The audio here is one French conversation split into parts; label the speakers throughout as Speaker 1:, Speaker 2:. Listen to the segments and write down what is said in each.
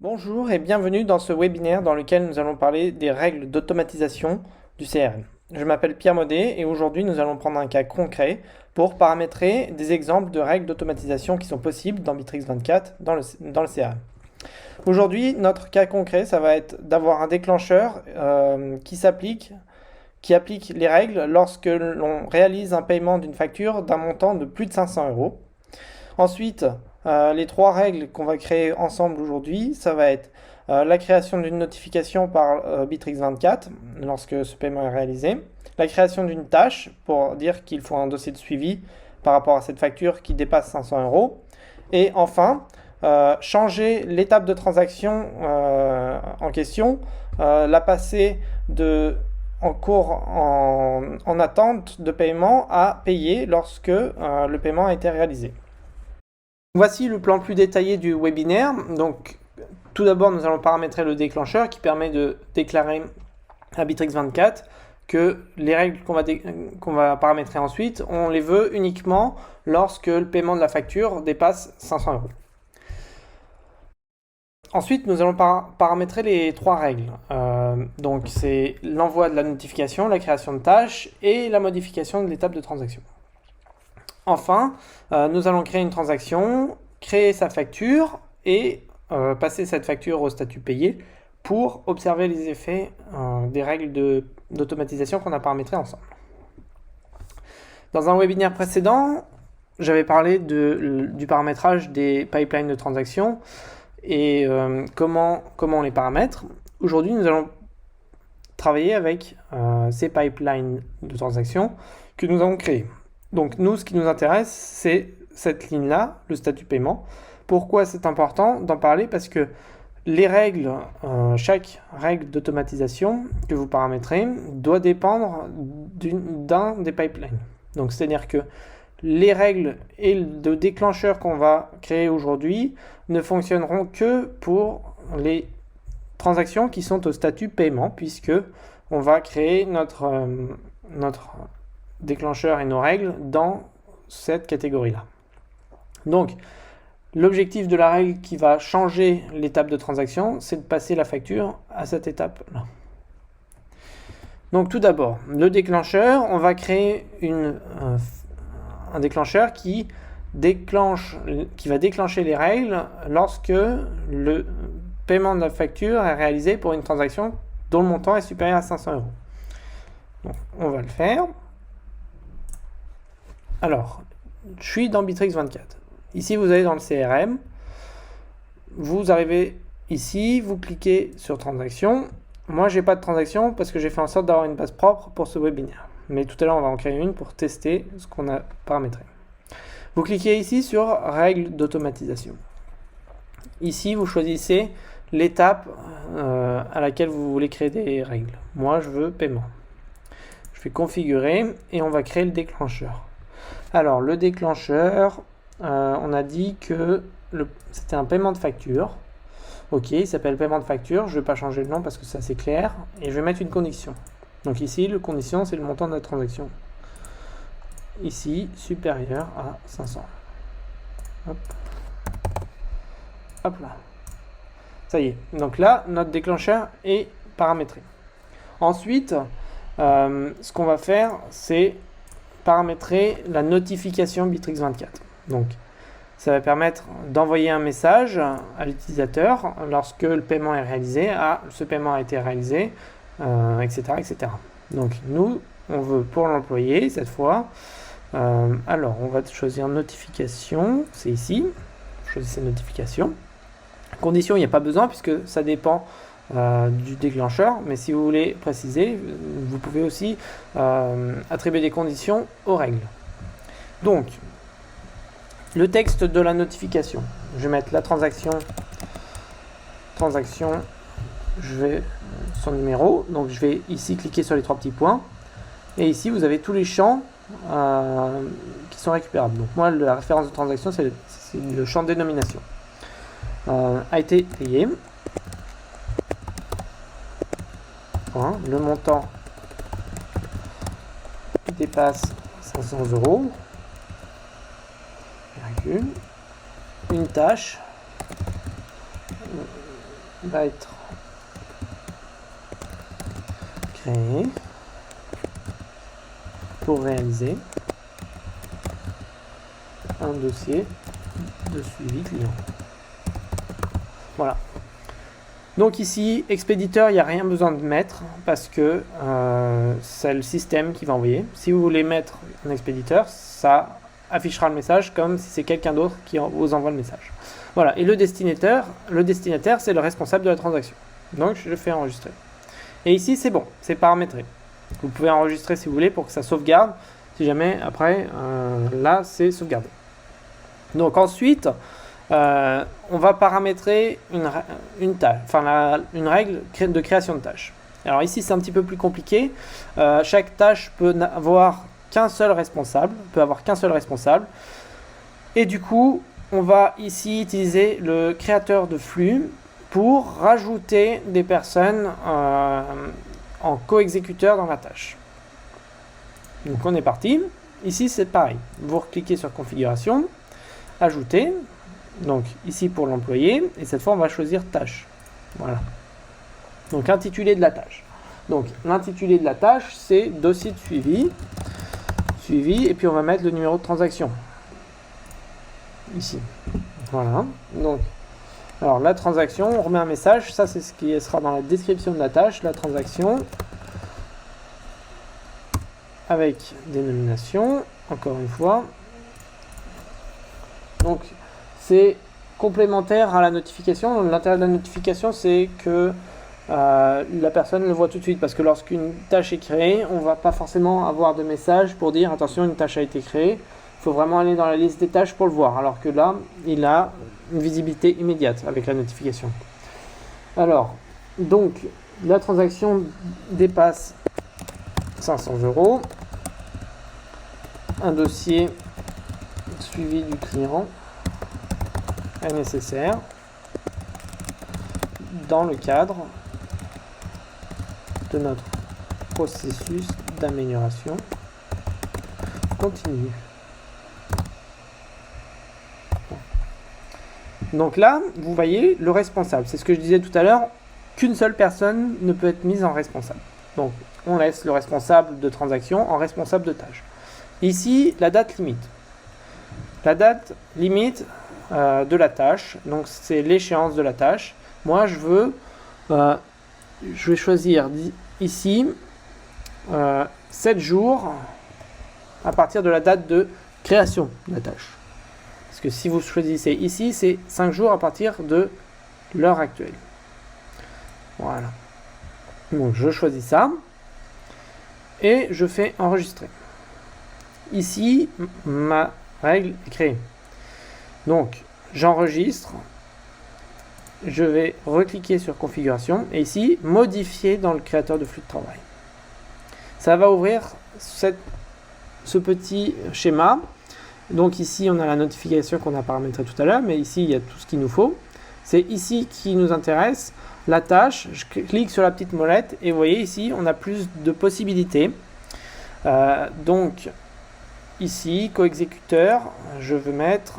Speaker 1: Bonjour et bienvenue dans ce webinaire dans lequel nous allons parler des règles d'automatisation du CRM. Je m'appelle Pierre Maudet et aujourd'hui nous allons prendre un cas concret pour paramétrer des exemples de règles d'automatisation qui sont possibles dans Bittrex 24 dans le CRM. Aujourd'hui, notre cas concret, ça va être d'avoir un déclencheur qui applique les règles lorsque l'on réalise un paiement d'une facture d'un montant de plus de 500 euros. Ensuite, les trois règles qu'on va créer ensemble aujourd'hui, ça va être la création d'une notification par Bittrex 24 lorsque ce paiement est réalisé, la création d'une tâche pour dire qu'il faut un dossier de suivi par rapport à cette facture qui dépasse 500 euros, et enfin, changer l'étape de transaction en question, la passer en attente de paiement à payer lorsque le paiement a été réalisé. Voici le plan plus détaillé du webinaire. Donc, tout d'abord, nous allons paramétrer le déclencheur qui permet de déclarer à Bittrex 24 que les règles qu'on va paramétrer ensuite, on les veut uniquement lorsque le paiement de la facture dépasse 500 euros. Ensuite, nous allons paramétrer les trois règles. Donc, c'est l'envoi de la notification, la création de tâches et la modification de l'étape de transaction. Enfin, nous allons créer une transaction, créer sa facture et passer cette facture au statut payé pour observer les effets des règles d'automatisation qu'on a paramétrées ensemble. Dans un webinaire précédent, j'avais parlé du paramétrage des pipelines de transaction et comment on les paramètre. Aujourd'hui, nous allons travailler avec ces pipelines de transaction que nous avons créés. Donc nous, ce qui nous intéresse, c'est cette ligne-là, le statut paiement. Pourquoi c'est important d'en parler? Parce que les règles, chaque règle d'automatisation que vous paramétrez doit dépendre d'un des pipelines. Donc c'est-à-dire que les règles et le déclencheur qu'on va créer aujourd'hui ne fonctionneront que pour les transactions qui sont au statut paiement, puisque on va créer notre déclencheur et nos règles dans cette catégorie-là. Donc, l'objectif de la règle qui va changer l'étape de transaction, c'est de passer la facture à cette étape-là. Donc, tout d'abord, le déclencheur, on va créer un déclencheur qui va déclencher les règles lorsque le paiement de la facture est réalisé pour une transaction dont le montant est supérieur à 500 euros. Donc, on va le faire. Alors, je suis dans Bittrex 24. Ici, vous allez dans le CRM. Vous arrivez ici, vous cliquez sur transaction. Moi, j'ai pas de transaction parce que j'ai fait en sorte d'avoir une base propre pour ce webinaire. Mais tout à l'heure, on va en créer une pour tester ce qu'on a paramétré. Vous cliquez ici sur règles d'automatisation. Ici, vous choisissez l'étape à laquelle vous voulez créer des règles. Moi, je veux paiement. Je vais configurer et on va créer le déclencheur. Alors, le déclencheur, on a dit que c'était un paiement de facture. Ok, il s'appelle paiement de facture. Je ne vais pas changer le nom parce que c'est assez clair. Et je vais mettre une condition. Donc ici, la condition, c'est le montant de la transaction. Ici, supérieur à 500. Hop. Hop là. Ça y est. Donc là, notre déclencheur est paramétré. Ensuite, ce qu'on va faire, c'est paramétrer la notification Bittrex 24. Donc, ça va permettre d'envoyer un message à l'utilisateur lorsque le paiement est réalisé. Ah, ce paiement a été réalisé, etc., etc. Donc, nous, on veut pour l'employé, cette fois. Alors, on va choisir notification. C'est ici. Choisissez notification. Condition, il n'y a pas besoin puisque ça dépend du déclencheur, mais si vous voulez préciser, vous pouvez aussi attribuer des conditions aux règles. Donc, le texte de la notification, je vais mettre la transaction, je vais son numéro, donc je vais ici cliquer sur les trois petits points, et ici vous avez tous les champs qui sont récupérables. Donc moi, la référence de transaction, c'est le champ dénomination. A été payé. Le montant dépasse 500 euros. Une tâche va être créé pour réaliser un dossier de suivi client. Voilà. Donc ici, expéditeur, il n'y a rien besoin de mettre parce que c'est le système qui va envoyer. Si vous voulez mettre un expéditeur, ça affichera le message comme si c'est quelqu'un d'autre qui vous envoie le message. Voilà. Et le destinataire, c'est le responsable de la transaction. Donc je fais enregistrer. Et ici, c'est bon, c'est paramétré. Vous pouvez enregistrer si vous voulez pour que ça sauvegarde. Si jamais, après, là, c'est sauvegardé. Donc ensuite, on va paramétrer une tâche, enfin une règle de création de tâche. Alors ici, c'est un petit peu plus compliqué. Chaque tâche peut avoir qu'un seul responsable, Et du coup, on va ici utiliser le créateur de flux pour rajouter des personnes en co-exécuteur dans la tâche. Donc on est parti. Ici, c'est pareil. Vous cliquez sur configuration, ajouter. Donc ici pour l'employé, et cette fois on va choisir tâche. Voilà. Donc intitulé de la tâche. Donc l'intitulé de la tâche, c'est dossier de suivi. Suivi, et puis on va mettre le numéro de transaction. Ici. Voilà. Donc, alors la transaction, on remet un message. Ça, c'est ce qui sera dans la description de la tâche. La transaction avec dénomination, encore une fois. Donc, c'est complémentaire à la notification. L'intérêt de la notification, c'est que la personne le voit tout de suite. Parce que lorsqu'une tâche est créée, on ne va pas forcément avoir de message pour dire attention, une tâche a été créée. Il faut vraiment aller dans la liste des tâches pour le voir. Alors que là, il a une visibilité immédiate avec la notification. Alors, donc, la transaction dépasse 500 €. Un dossier suivi du client est nécessaire dans le cadre de notre processus d'amélioration continue. Donc là, vous voyez le responsable. C'est ce que je disais tout à l'heure, qu'une seule personne ne peut être mise en responsable. Donc, on laisse le responsable de transaction en responsable de tâche. Ici, la date limite. La date limite de la tâche, donc c'est l'échéance de la tâche. Moi, je vais choisir ici 7 jours à partir de la date de création de la tâche. Parce que si vous choisissez ici, c'est 5 jours à partir de l'heure actuelle. Voilà. Donc je choisis ça et je fais enregistrer. Ici, ma règle est créée. Donc j'enregistre, je vais recliquer sur configuration et ici modifier dans le créateur de flux de travail. Ça va ouvrir ce petit schéma. Donc ici on a la notification qu'on a paramétrée tout à l'heure, mais ici il y a tout ce qu'il nous faut. C'est ici qui nous intéresse, la tâche. Je clique sur la petite molette et vous voyez ici on a plus de possibilités. Donc ici co-exécuteur, je veux mettre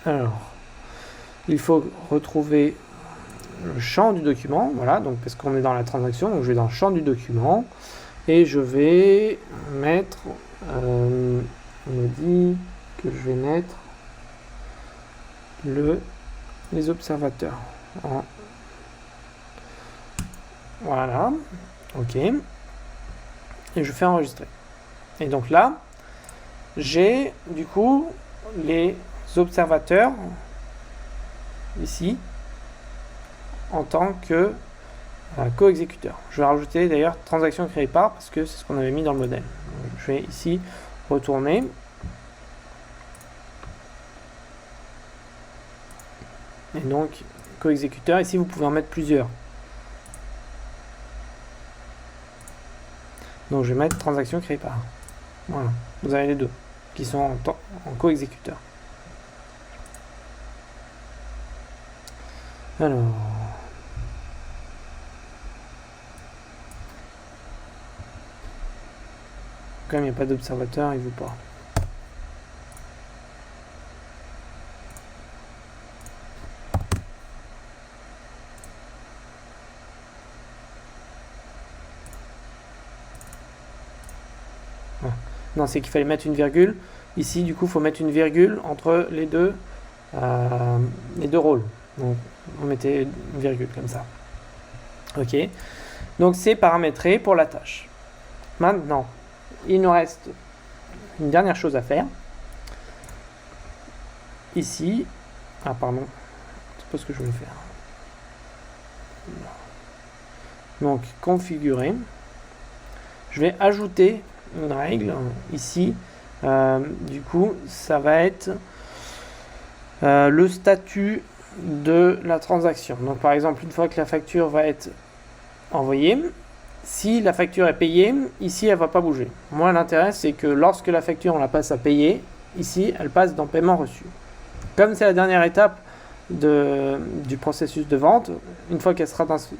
Speaker 1: alors il faut retrouver le champ du document, voilà, donc parce qu'on est dans la transaction, donc je vais dans le champ du document et je vais mettre on me dit que je vais mettre les observateurs. Voilà, ok. Et je fais enregistrer. Et donc là, j'ai du coup les observateurs ici en tant que co-exécuteur. Je vais rajouter d'ailleurs transaction créée par parce que c'est ce qu'on avait mis dans le modèle. Donc, je vais ici retourner. Et donc co-exécuteur, ici vous pouvez en mettre plusieurs. Donc je vais mettre transaction créée par. Voilà, vous avez les deux qui sont en co-exécuteur. Alors, comme il n'y a pas d'observateur, il ne veut pas. Non, c'est qu'il fallait mettre une virgule. Ici, du coup, il faut mettre une virgule entre les deux rôles. Donc, on mettait une virgule comme ça. Ok. Donc, c'est paramétré pour la tâche. Maintenant, il nous reste une dernière chose à faire. Ici, ah pardon, c'est pas ce que je voulais faire. Donc, configurer. Je vais ajouter une règle ici. Du coup, ça va être le statut de la transaction. Donc, par exemple, une fois que la facture va être envoyée, si la facture est payée, ici, elle ne va pas bouger. Moi, l'intérêt, c'est que lorsque la facture, on la passe à payer, ici, elle passe dans paiement reçu. Comme c'est la dernière étape du processus de vente, une fois qu'elle sera dans ce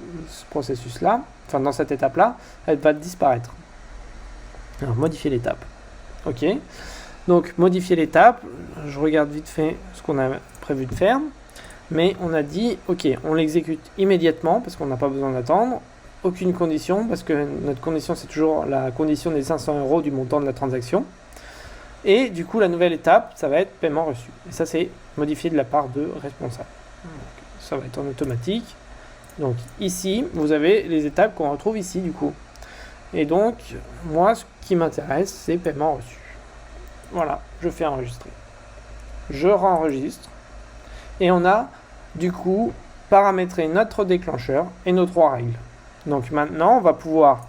Speaker 1: processus-là, enfin dans cette étape-là, elle va disparaître. Alors, modifier l'étape. Ok. Donc, modifier l'étape, je regarde vite fait ce qu'on a prévu de faire, mais on a dit, ok, on l'exécute immédiatement parce qu'on n'a pas besoin d'attendre. Aucune condition, parce que notre condition, c'est toujours la condition des 500 € du montant de la transaction. Et du coup, la nouvelle étape, ça va être paiement reçu. Et ça, c'est modifié de la part de responsable. Donc, ça va être en automatique. Donc ici, vous avez les étapes qu'on retrouve ici, du coup. Et donc, moi, ce qui m'intéresse, c'est paiement reçu. Voilà, je fais enregistrer. Je renregistre. Et on a, du coup, paramétré notre déclencheur et nos 3 règles. Donc maintenant, on va pouvoir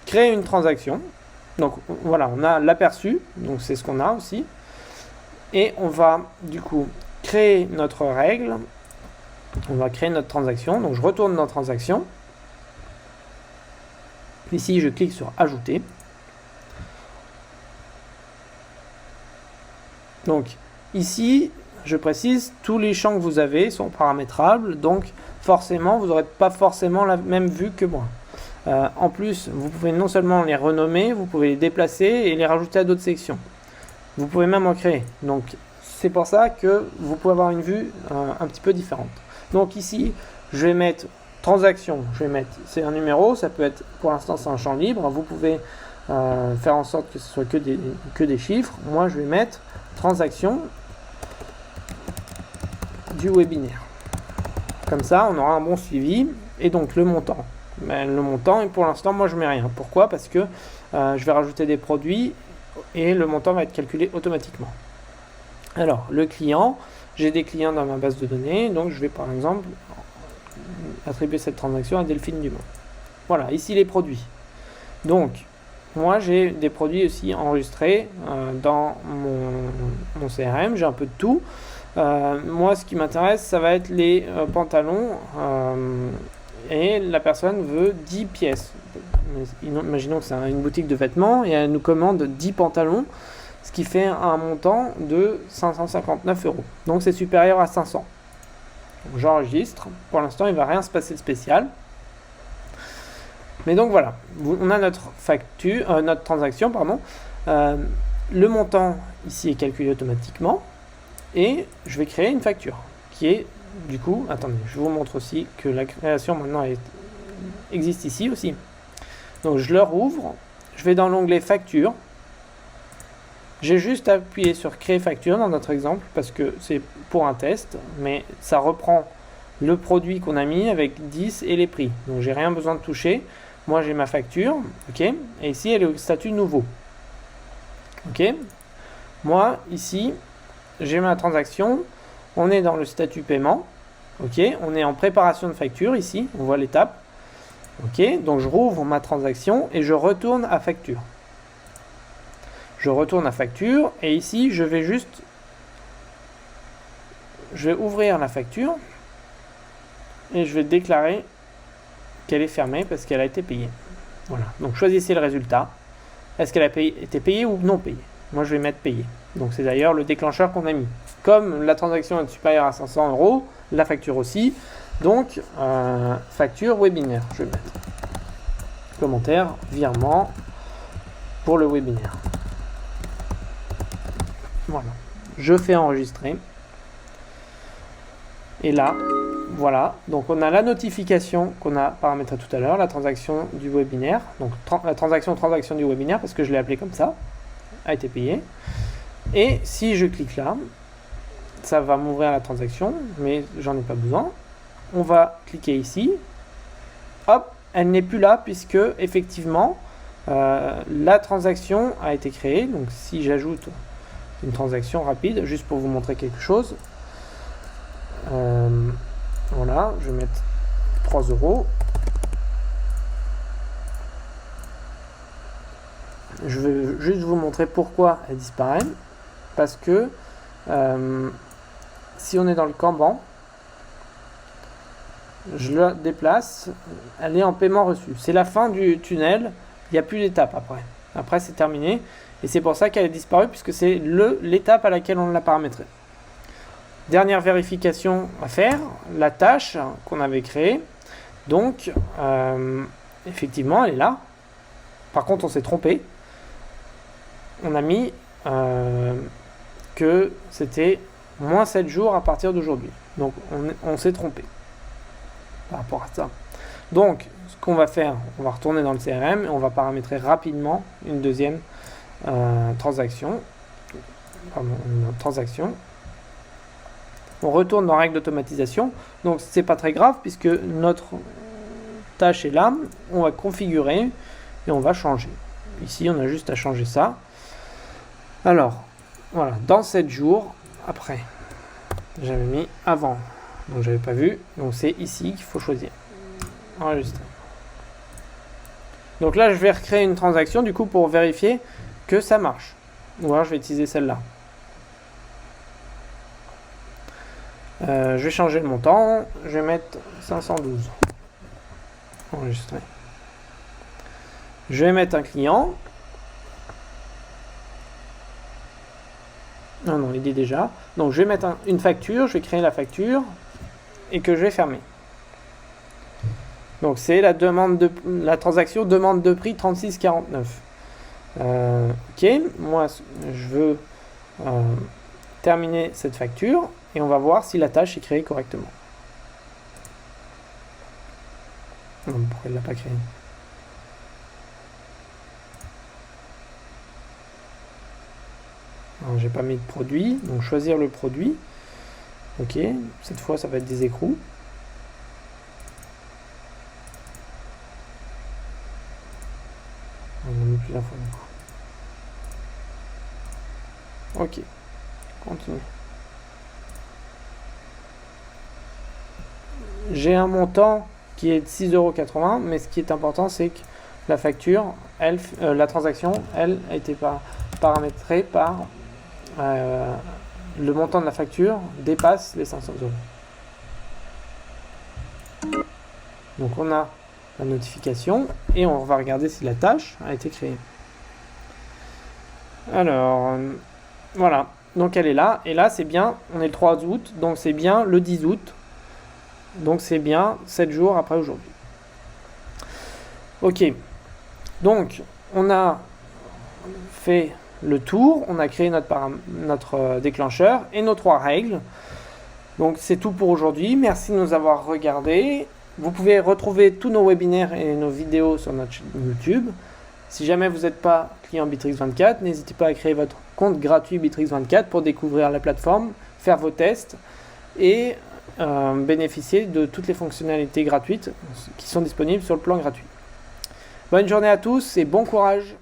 Speaker 1: créer une transaction. Donc voilà, on a l'aperçu, donc c'est ce qu'on a aussi. Et on va du coup créer notre règle. On va créer notre transaction. Donc je retourne dans transaction. Ici, je clique sur ajouter. Donc ici, je précise, tous les champs que vous avez sont paramétrables. Donc forcément, vous n'aurez pas forcément la même vue que moi. En plus, vous pouvez non seulement les renommer, vous pouvez les déplacer et les rajouter à d'autres sections. Vous pouvez même en créer. Donc, c'est pour ça que vous pouvez avoir une vue un petit peu différente. Donc ici, je vais mettre transaction. Je vais mettre, c'est un numéro, ça peut être, pour l'instant, c'est un champ libre. Vous pouvez faire en sorte que ce soit que des chiffres. Moi, je vais mettre transaction du webinaire. Comme ça, on aura un bon suivi. Et donc, le montant. Mais le montant, et pour l'instant, moi, je mets rien. Pourquoi? Parce que je vais rajouter des produits et le montant va être calculé automatiquement. Alors, le client, j'ai des clients dans ma base de données, donc je vais par exemple attribuer cette transaction à Delphine Dumont. Voilà, ici les produits. Donc, moi, j'ai des produits aussi enregistrés dans mon CRM, j'ai un peu de tout. Moi, ce qui m'intéresse, ça va être les pantalons. Et la personne veut 10 pièces. Imaginons que c'est une boutique de vêtements et elle nous commande 10 pantalons, ce qui fait un montant de 559 €. Donc c'est supérieur à 500. J'enregistre. Pour l'instant, il ne va rien se passer de spécial. Mais donc voilà, on a notre facture, notre transaction, pardon. Le montant ici est calculé automatiquement et je vais créer une facture qui est du coup, attendez, je vous montre aussi que la création maintenant existe ici aussi. Donc je le rouvre, je vais dans l'onglet facture. J'ai juste appuyé sur créer facture dans notre exemple parce que c'est pour un test, mais ça reprend le produit qu'on a mis avec 10 et les prix. Donc j'ai rien besoin de toucher. Moi j'ai ma facture, ok, et ici elle est au statut nouveau. Ok. Moi ici j'ai ma transaction. On est dans le statut paiement, ok, on est en préparation de facture ici, on voit l'étape, ok, donc je rouvre ma transaction et je retourne à facture. Je retourne à facture et ici je vais ouvrir la facture et je vais déclarer qu'elle est fermée parce qu'elle a été payée. Voilà, donc choisissez le résultat. Est-ce qu'elle a été payée ou non payée? Moi je vais mettre payée. Donc c'est d'ailleurs le déclencheur qu'on a mis. Comme la transaction est supérieure à 500 €, la facture aussi. Donc facture webinaire, je vais mettre. Commentaire, virement pour le webinaire. Voilà. Je fais enregistrer. Et là, voilà. Donc on a la notification qu'on a paramétrée tout à l'heure, la transaction du webinaire. Donc la transaction du webinaire parce que je l'ai appelé comme ça. a été payé. Et si je clique là, ça va m'ouvrir la transaction, mais j'en ai pas besoin. On va cliquer ici. Hop, elle n'est plus là puisque effectivement la transaction a été créée. Donc si j'ajoute une transaction rapide, juste pour vous montrer quelque chose, voilà, je vais mettre 3 €. Je vais juste vous montrer pourquoi elle disparaît. Parce que si on est dans le Kanban, je la déplace, elle est en paiement reçu. C'est la fin du tunnel, il n'y a plus d'étape après. Après c'est terminé et c'est pour ça qu'elle a disparu puisque c'est l'étape à laquelle on l'a paramétrée. Dernière vérification à faire, la tâche qu'on avait créée. Donc effectivement elle est là. Par contre on s'est trompé. On a mis que c'était moins 7 jours à partir d'aujourd'hui. Donc on s'est trompé par rapport à ça. Donc ce qu'on va faire, on va retourner dans le CRM et on va paramétrer rapidement une deuxième transaction. On retourne dans règles d'automatisation. Donc c'est pas très grave puisque notre tâche est là. On va configurer et on va changer. Ici on a juste à changer ça. Alors voilà, dans 7 jours après, j'avais mis avant, donc j'avais pas vu, donc c'est ici qu'il faut choisir enregistrer. Donc là je vais recréer une transaction du coup pour vérifier que ça marche, ou alors je vais utiliser celle-là. Je vais changer le montant, je vais mettre 512 enregistrer. Je vais mettre un client. Non, il est déjà. Donc je vais mettre une facture, je vais créer la facture et que je vais fermer. Donc c'est la transaction demande de prix 36,49. Ok, moi je veux terminer cette facture et on va voir si la tâche est créée correctement. Non, pourquoi il ne l'a pas créée? J'ai pas mis de produit, donc choisir le produit. Ok, cette fois ça va être des écrous. On a mis plusieurs fois. Ok, continue. J'ai un montant qui est de 6,80 €, mais ce qui est important c'est que la facture, la transaction, elle a été paramétrée par le montant de la facture dépasse les 500 €. Donc on a la notification et on va regarder si la tâche a été créée. Alors voilà, donc elle est là et là c'est bien, on est le 3 août, donc c'est bien le 10 août, donc c'est bien 7 jours après aujourd'hui. Ok, donc on a fait le tour, on a créé notre déclencheur et nos 3 règles. Donc c'est tout pour aujourd'hui, merci de nous avoir regardés. Vous pouvez retrouver tous nos webinaires et nos vidéos sur notre chaîne YouTube. Si jamais vous n'êtes pas client Bitrix24, n'hésitez pas à créer votre compte gratuit Bitrix24 pour découvrir la plateforme, faire vos tests et bénéficier de toutes les fonctionnalités gratuites qui sont disponibles sur le plan gratuit. Bonne journée à tous et bon courage!